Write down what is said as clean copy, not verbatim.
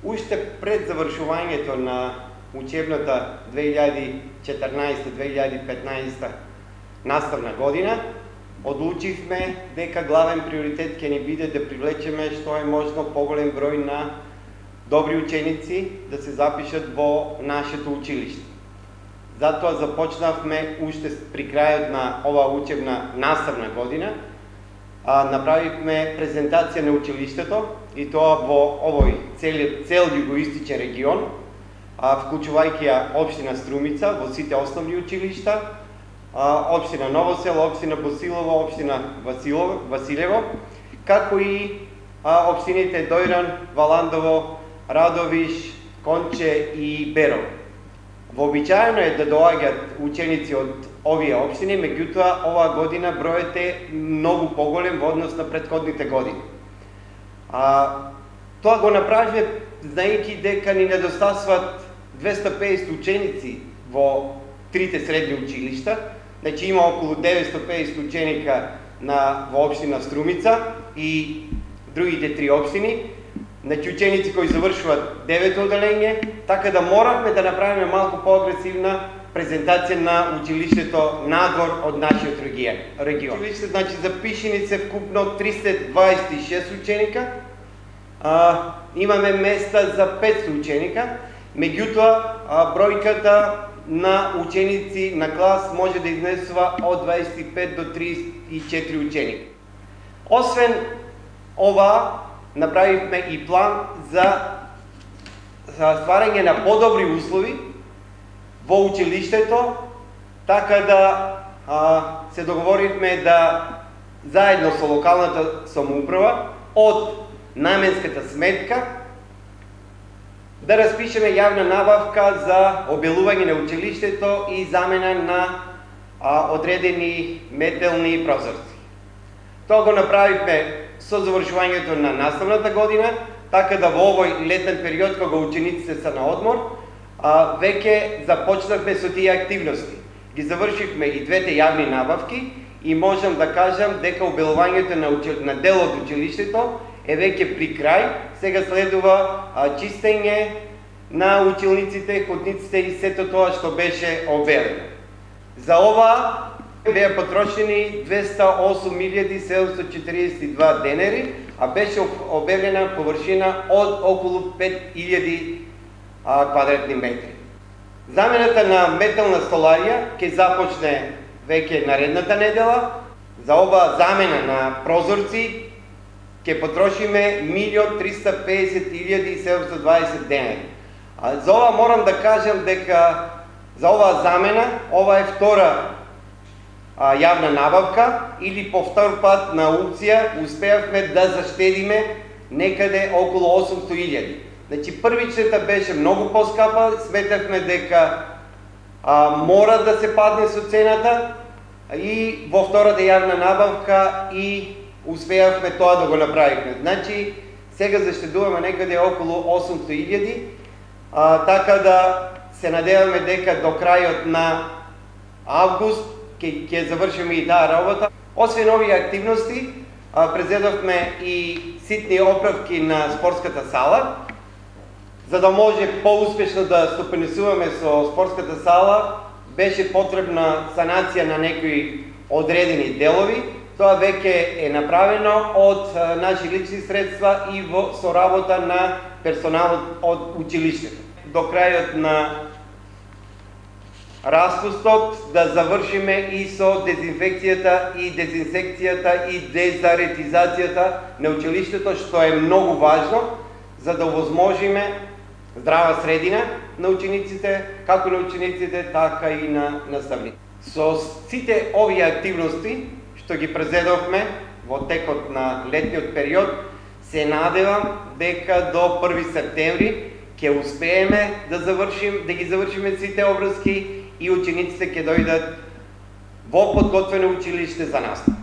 уште пред завршувањето на учебната 2014-2015 наставна година, одлучивме дека главен приоритет ќе ни биде да привлечеме што е можно поголем број на добри ученици да се запишат во нашето училиште. Затоа започнавме уште при крајот на оваа учебна наставна година, направивме презентација на училиштето и тоа во овој цел југоистичен регион, вклучувајќи ја општина Струмица во сите основни училишта, општина Ново село, општина Босилово, општина Василево, како и општините Дојран, Валандово, Радовиш, Конче и Берово. Вообичаено е да доаѓаат ученици од овие општини, меѓутоа оваа година бројот е многу поголем во однос на претходните години. Тоа го направивме знаејќи дека ни недостасваат 250 ученици во трите средни училишта, значи има околу 950 ученика во општина Струмица и другите три општини, значи ученици кои завршуваат 9-то оделење, така да моравме да направиме малку поагресивна презентација на училиштето надвор од нашиот регион. Училиште, значи, запишени се вкупно 326 ученика, имаме места за 500 ученика, меѓутоа бројката на ученици на клас може да изнесува од 25 до 34 ученика. Освен ова, направивме и план за стварање на подобри услови во училиштето, така да се договоривме да заедно со локалната самоуправа од наменската сметка да распишеме јавна набавка за обелување на училиштето и замена на одредени метелни прозорци. Тоа го направивме со завршувањето на наставната година, така да во овој летен период, кога учениците се на одмор, веќе започнавме со тие активности. Ги завршивме и двете јавни набавки и можам да кажам дека обелувањето на дел од училиштето е веќе при крај. Сега следува чистење на училниците, ходниците и сето тоа што беше обелено. За ова беа потрошени 208.742 денари, а беше обелена површина од околу 5.000 квадратни метри. Замената на метална столарија ќе започне веќе наредната недела. За ова замена на прозорци ќе потрошиме 1.350.720 денари. За ова морам да кажам дека за оваа замена, ова е втора јавна набавка или по втор пат на аукција успеавме да заштедиме некаде околу 800.000. Значи првичната беше многу поскапа, сметавме дека мора да се падне со цената и во втората јавна набавка и успеавме тоа да го направиме. Значи сега заштедуваме некаде околу 800.000, така да се надеваме дека до крајот на август ќе завршиме и таа работа. Освен овие активности, презедовме и ситни оправки на спортската сала. За да може поуспешно да стопанисуваме со спортската сала, беше потребна санација на некои одредени делови. Тоа веќе е направено од наши лични средства и со работа на персоналот од училиштето. До крајот на распустот да завршиме и со дезинфекцијата и дезинсекцијата и дезаретизацијата на училиштето, што е многу важно за да овозможиме здрава средина на учениците, како на учениците, така и на наставниците. Со сите овие активности што ги презедовме во текот на летниот период, се надевам дека до 1 септември ќе успееме да ги завршиме сите обврски и учениците ќе дојдат во подготвено училиште за настава.